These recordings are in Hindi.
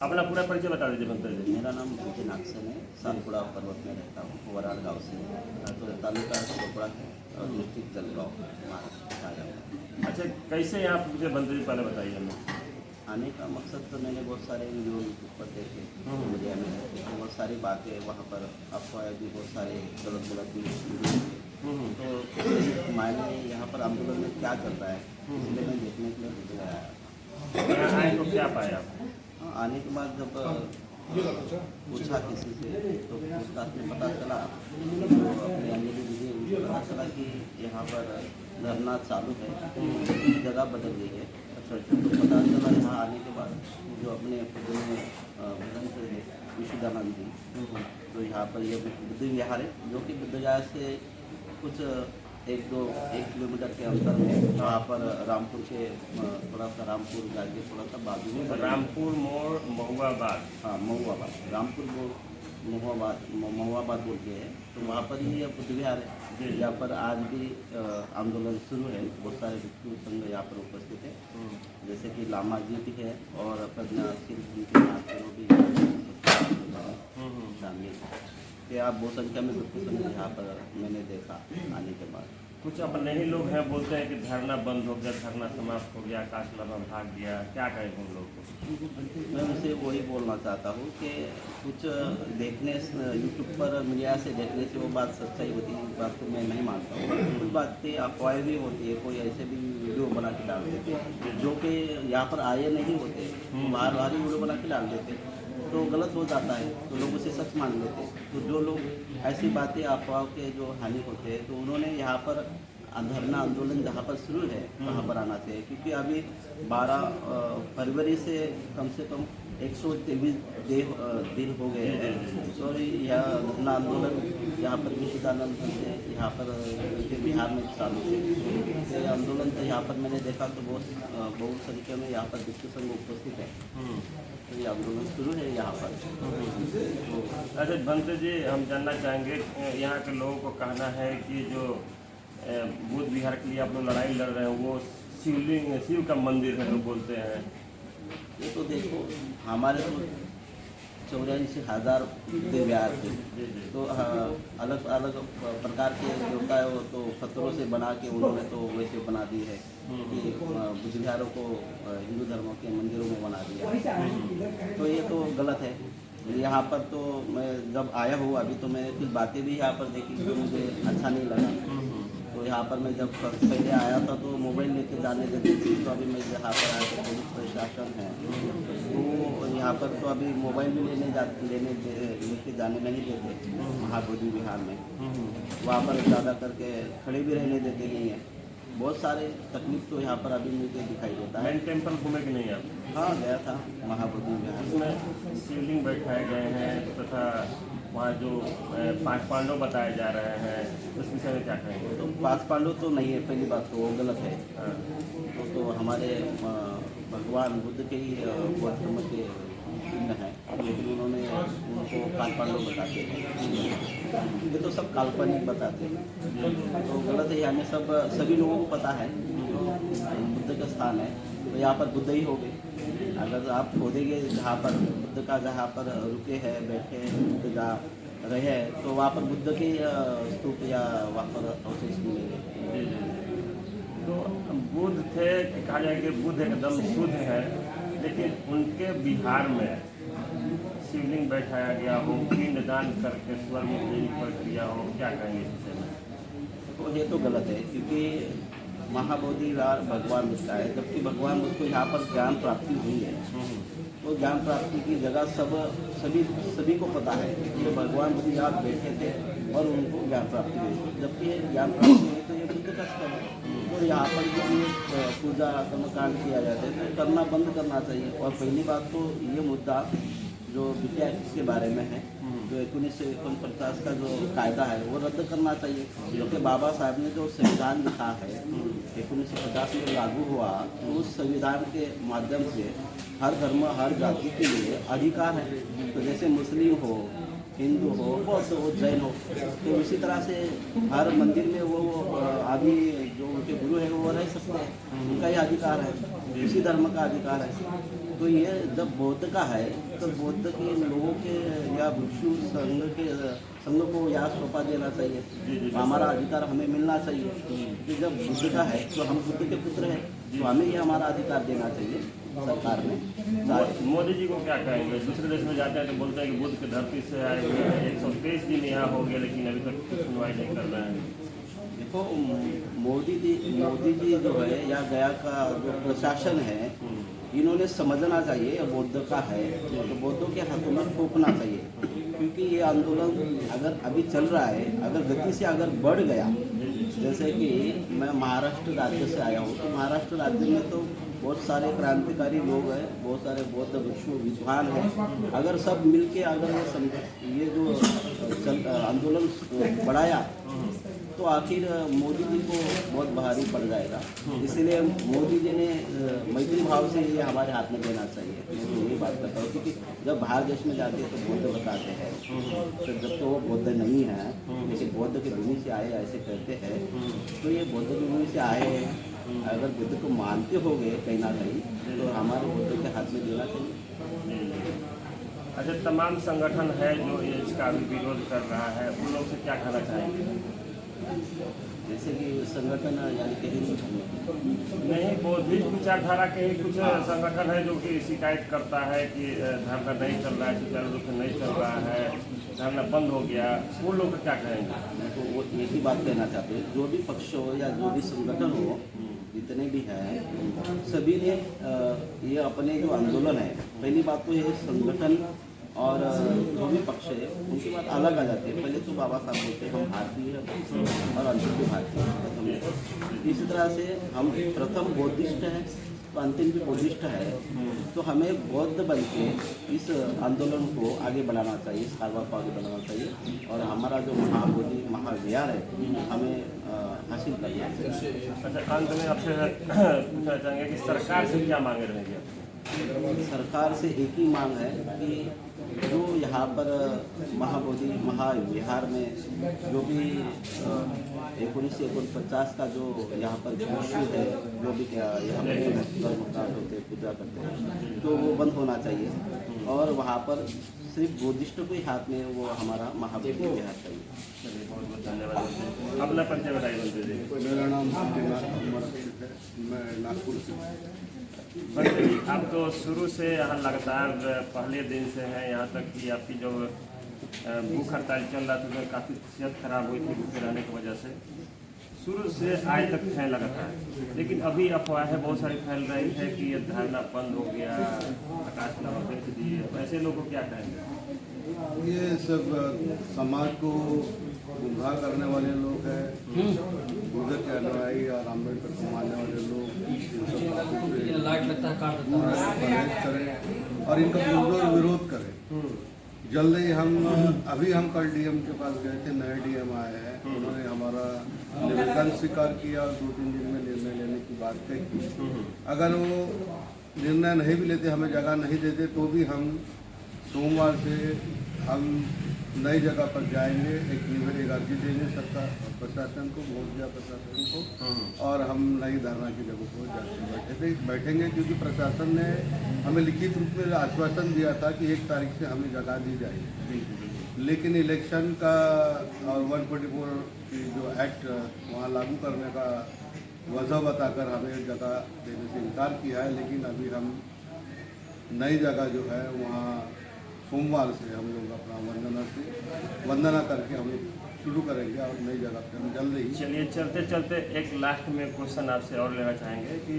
अपना पूरा परिचय बता दीजिए मंत्री जी। मेरा नाम विजय नागसन है। सालपुड़ा पर्वत में रहता हूँ, वराड़ गाँव से। तो तालुका चोपड़ा है और डिस्ट्रिक्ट जलगाँव, महाराष्ट्र आ जाऊँगा। अच्छा, कैसे यहाँ मुझे मंत्री जी पहले बताइए हमें। आने का मकसद तो मैंने बहुत सारे वीडियो यूट्यूब पर देखे, मीडिया में देखे, तो बहुत सारी बातें वहाँ पर अफवाह भी बहुत सारे गलत भी तो मायने यहाँ पर आंदोलन में क्या चल रहा है, इसलिए मैं देखने के लिए मुझे आया था। यहाँ आए तो क्या पाया आप? हाँ, आने के बाद जब पूछा किसी से तो पूछताछ में पता चला, तो अपने अंजलि दीदी उनको पता चला कि यहाँ पर धरना चालू है, जगह बदल गई है। तो पता चला यहाँ आने के बाद जो अपने भजन से विशुद्धानंद जी, तो यहाँ पर ये बुद्ध विहार है, जो कि बुद्ध विहार से कुछ 1 किलोमीटर के अंतर में, वहाँ पर रामपुर के थोड़ा सा रामपुर जाके थोड़ा सा बाजू में रामपुर मोड़ महुआबाद। हाँ, महुआबाद, रामपुर महुआबाद बोल के है। तो वहाँ पर ही बुद्ध विहार है, यहाँ पर आज भी आंदोलन शुरू है। बहुत सारे भिक्षु संघ यहाँ पर उपस्थित है, जैसे कि लामा जी भी है और प्रज्ञाशील भी शामिल है। आप बहुत संख्या में भिक्षु संघ यहाँ पर मैंने देखा आने के बाद। कुछ अपने ही लोग हैं बोलते हैं कि धरना बंद हो गया, धरना समाप्त हो गया, आकाश लामा भाग गया, क्या कहें उन लोग को? मैं उनसे वही बोलना चाहता हूँ कि कुछ देखने यूट्यूब पर मीडिया से देखने से वो बात सच्चाई होती है, इस बात को मैं नहीं मानता हूँ। कुछ बातें अफवाहें भी होती है, कोई ऐसे भी वीडियो बना के डाल देते हैं जो कि यहाँ पर आए नहीं होते, बाहर ही वीडियो बना के डाल देते, तो गलत हो जाता है, तो लोग उसे सच मान लेते हैं। तो जो लोग ऐसी बातें अफवाह के जो हानि होते हैं, तो उन्होंने यहाँ पर धरना आंदोलन जहाँ पर शुरू है वहाँ पर आना चाहिए, क्योंकि अभी 12 फरवरी से कम 123 दिन हो गए हैं। तो यह धरना आंदोलन यहाँ पर विशुद्धानंद से यहाँ पर बिहार में चालू है। तो आंदोलन तो यहाँ पर मैंने देखा तो बहुत संख्या में यहाँ पर भिक्षु संघ उपस्थित है। तो ये आंदोलन शुरू है यहाँ पर। तो अच्छा मंत्री जी, हम जानना चाहेंगे, यहाँ के लोगों को कहना है कि जो बुद्ध विहार के लिए आप लोग लड़ाई लड़ रहे हैं वो शिव का मंदिर है, लोग बोलते हैं। ये तो देखो, हमारे तो 84,000 बुद्ध विहार थे, तो अलग अलग प्रकार के जो का वो तो पत्थरों से बना के उन्होंने तो वैसे बना दी है कि बुद्ध विहारों को हिंदू धर्मों के मंदिरों में बना दिया। तो ये तो गलत है। यहाँ पर तो मैं जब आया हूँ अभी, तो मैंने कुछ बातें भी यहाँ पर देखी जो मुझे अच्छा नहीं लगा। तो यहाँ पर मैं जब पहले आया था तो मोबाइल लेके जाने देते थे, तो अभी मैं यहाँ पर आया तो पुलिस प्रशासन है, तो यहाँ पर तो अभी मोबाइल भी लेके जाने नहीं देते महाबोधि विहार में। वहाँ पर ज़्यादा करके खड़े भी रहने देते नहीं है। बहुत सारे तकलीफ तो यहाँ पर अभी मुझे दिखाई देता है। मेन टेम्पल घूमे कि नहीं आप? हाँ, गया था महाबोधि विहार। उसमें शिवलिंग बैठाए गए हैं तथा वहाँ जो 5 पांडव बताए जा रहे हैं, उस विषय में क्या कहेंगे? तो 5 पांडव तो नहीं है, पहली बात तो वो गलत है। तो हमारे भगवान बुद्ध के ही बौद्ध धर्म के चिन्ह हैं, लेकिन उन्होंने उनको 5 पांडव बताते हैं। ये तो सब काल्पनिक बताते हैं, तो गलत है। हमें सभी लोगों को पता है बुद्ध का स्थान है, तो यहाँ पर बुद्ध ही हो गए। अगर आप खोदेंगे जहाँ पर बुद्ध का, जहाँ पर रुके हैं, बैठे हैं, बुद्ध जहाँ रहे, तो वहाँ पर बुद्ध के स्तूप या वहाँ पर अवशेष मिलेंगे। तो बुद्ध थे, कहा जाए कि बुद्ध एकदम शुद्ध है, लेकिन उनके बिहार में शिवलिंग बैठाया गया हो, पिंडदान करके स्वर्ग में देने प्रक्रिया हो, क्या कहेंगे इस विषय में? तो ये तो गलत है, क्योंकि महाबोधि विहार भगवान बुद्ध का है, जबकि भगवान बुद्ध को यहाँ पर ज्ञान प्राप्ति हुई है। तो ज्ञान प्राप्ति की जगह सभी को पता है कि भगवान बुद्ध यहाँ बैठे थे और उनको ज्ञान प्राप्ति हुई, जबकि ज्ञान प्राप्ति हुई तो ये बुद्ध का स्थल है। और यहाँ पर जो पूजा कर्मकांड किया जाता है तो करना बंद करना चाहिए। और पहली बात तो ये मुद्दा जो विद्या के बारे में है, जो 1949 का जो कायदा है वो रद्द करना चाहिए, क्योंकि बाबा साहब ने जो संविधान लिखा है 1950 में लागू हुआ, तो उस संविधान के माध्यम से हर धर्म हर जाति के लिए अधिकार है। तो जैसे मुस्लिम हो, हिंदू हो, बौद्ध हो, जैन हो, तो इसी तरह से हर मंदिर में वो आदि जो उनके गुरु है वो रह सकते हैं, उनका ही अधिकार है, इसी धर्म का अधिकार है। तो ये जब बौद्ध का है तो बौद्ध के लोगों के या भिक्षु संघ को यहाँ सौंपा देना चाहिए। हमारा अधिकार हमें मिलना चाहिए कि जब बुद्ध का है तो हम बुद्ध के पुत्र हैं, तो हमें ये हमारा अधिकार देना चाहिए सरकार ने। मोदी जी को क्या कहेंगे? दूसरे देश में जाते हैं तो बोलते हैं कि बुद्ध की धरती से आए हुए हैं, 123 दिन यहाँ हो गया लेकिन अभी तक सुनवाई नहीं कर रहे हैं। देखो मोदी जी जो है या गया का जो प्रशासन है, इन्होंने समझना चाहिए बौद्ध का है तो बौद्धों के हाथों में ठोकना चाहिए, क्योंकि ये आंदोलन अगर अभी चल रहा है, अगर गति से अगर बढ़ गया, जैसे कि मैं महाराष्ट्र राज्य से आया हूँ, तो महाराष्ट्र राज्य में तो बहुत सारे क्रांतिकारी लोग हैं, बहुत सारे बौद्ध भिक्षु विद्वान हैं। अगर सब मिलके अगर ये जो आंदोलन बढ़ाया तो आखिर मोदी जी को बहुत भारी पड़ जाएगा। इसीलिए मोदी जी ने मैत्री भाव से ये हमारे हाथ में देना चाहिए। मैं यही बात करता हूँ, क्योंकि जब बाहर देश में जाते हैं तो बौद्ध बताते हैं, तो जब तो वो बौद्ध नहीं है लेकिन बौद्ध की भूमि से आए ऐसे कहते हैं, तो ये बौद्ध की भूमि से आए हैं, अगर बुद्ध को मानते हो गए कहीं ना कहीं तो हमारे बुद्ध के हाथ में देना चाहिए। अच्छा, तमाम संगठन है जो इसका अभी विरोध कर रहा है, उन लोग से क्या कहना चाहेंगे? जैसे कि संगठन यानी कहीं नहीं, बौद्धिक विचारधारा के ही कुछ संगठन है जो कि शिकायत करता है कि धरना नहीं चल रहा है, सुचारू रूप से नहीं चल रहा है, धरना बंद हो गया, उन लोग को क्या कहेंगे? तो वो एक ही बात कहना चाहते हैं, जो भी पक्ष हो या जो भी संगठन हो, जितने भी हैं, सभी ने ये अपने जो आंदोलन है, पहली बात तो ये संगठन और जो भी पक्ष है उनकी बात अलग आ जाती है। पहले तो बाबा साहब बोलते हैं हम भारतीय हैं और अंतिम भी भारतीय हैं, प्रथम। इसी तरह से हम प्रथम बौद्धिस्ट हैं तो अंतिम भी बौद्धिस्ट है, तो हमें बौद्ध बन के इस आंदोलन को आगे बढ़ाना चाहिए, इस कारवां को आगे बढ़ाना चाहिए और हमारा जो महाबोधि महाविहार है हमें हासिल करना चाहिए। अच्छा, अंत में आपसे पूछना चाहेंगे कि सरकार से क्या मांगे रहेंगे? सरकार से एक ही मांग है कि जो यहाँ पर महाबोधि महाविहार में जो भी 1949 का जो यहाँ पर भिक्षु है, जो भी यहाँ पर कर्मकांड होते हैं, पूजा करते हैं, तो वो बंद होना चाहिए और वहाँ पर सिर्फ बुद्धिस्ट के हाथ में वो हमारा महाबोधि विहार चाहिए। चलिए, बहुत बहुत धन्यवाद। अपना परिचय बताइए बनते जी। मेरा नाम है, मैं नागपुर से। बनते जी, आप तो शुरू से यहाँ लगातार पहले दिन से हैं, यहाँ तक कि आपकी जो भूख हड़ताल चल रहा था तो काफ़ी सेहत खराब हुई थी भूखे रहने की वजह से, शुरू से आज तक हैं लगातार, लेकिन अभी अफवाहें बहुत सारी फैल रही है कि ये धरना बंद हो गया, प्रकाश नाम बेच दिए, ऐसे लोगों को क्या कहेंगे? ये सब समाज को गुमराह करने वाले लोग हैं, बुद्ध के अनुयायी और अम्बेडकर को मानने वाले लोग परहेज करें और इनका पुरजोर विरोध करें। जल्द ही हम कल डीएम के पास गए थे, नए डीएम आए हैं, उन्होंने हमारा निवेदन स्वीकार किया और 2-3 दिन में निर्णय लेने की बात कही। अगर वो निर्णय नहीं भी लेते, हमें जगह नहीं देते, तो भी हम सोमवार से हम नई जगह पर जाएंगे, एक अर्जी देंगे सरकार प्रशासन को, बोधिया प्रशासन को, और हम नई धरना की जगह पर जाके बैठेंगे, क्योंकि प्रशासन ने हमें लिखित रूप में आश्वासन दिया था कि 1 तारीख से हमें जगह दी जाएगी, लेकिन इलेक्शन का और 144 की जो एक्ट वहाँ लागू करने का वजह बताकर हमें जगह देने से इनकार किया है। लेकिन अभी हम नई जगह जो है वहाँ सोमवार से हम लोग अपना वंदना करके हम लोग शुरू करेंगे और नई जगह पे हम जल्द ही। चलिए, चलते चलते एक लास्ट में क्वेश्चन आपसे और लेना चाहेंगे कि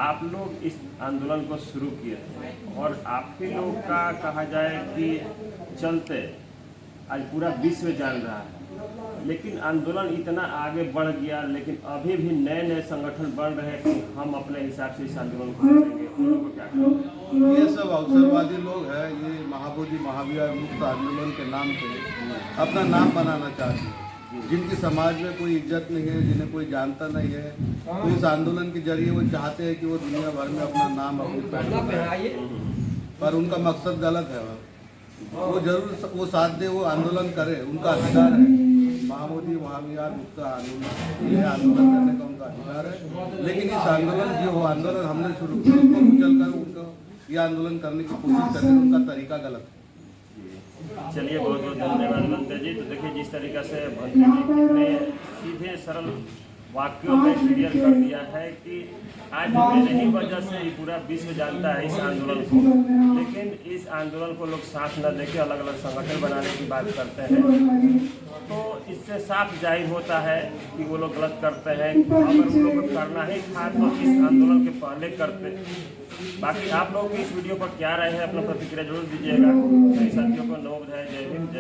आप लोग इस आंदोलन को शुरू किए थे और आप ही लोग का कहा जाए कि चलते आज पूरा विश्व जान रहा है, लेकिन आंदोलन इतना आगे बढ़ गया, लेकिन अभी भी नए नए संगठन बन रहे हैं कि हम अपने हिसाब से इस आंदोलन को करेंगे, उन लोगों को क्या करेंगे? ये सब अवसरवादी लोग हैं, ये महाबोधि महाविहार मुक्त आंदोलन के नाम पे अपना नाम बनाना चाहते हैं, जिनकी समाज में कोई इज्जत नहीं है, जिन्हें कोई जानता नहीं है, तो इस आंदोलन के जरिए वो चाहते हैं कि वो दुनिया भर में अपना नाम अपनी पहचान, पर उनका मकसद गलत है। वो जरूर वो साथ दे, वो आंदोलन करे, उनका अधिकार है। महाबोधि महाविहार मुक्त आंदोलन, ये आंदोलन करने का उनका अधिकार है, लेकिन इस आंदोलन जो आंदोलन हमने शुरू किया उसको कुचल कर उनको ये आंदोलन करने की कोशिश कर रहे हैं, उनका तरीका गलत है। चलिए बहुत बहुत धन्यवाद भंते जी। तो देखिए जिस तरीका से भंते जी कितने सीधे सरल वाक्यों में क्लियर कर दिया है कि आज मेरे ही वजह से ही पूरा विश्व जानता है इस आंदोलन को, लेकिन इस आंदोलन को लोग साथ न देके अलग अलग संगठन बनाने की बात करते हैं। तो इससे साफ जाहिर होता है कि वो लोग गलत करते हैं। अगर वो लोग करना ही था तो इस आंदोलन के पहले करते। बाकी आप लोग की इस वीडियो पर क्या राय है, अपना प्रतिक्रिया जरूर दीजिएगा। सभी साथियों को नमो बुद्धाय, जय हिंद, जय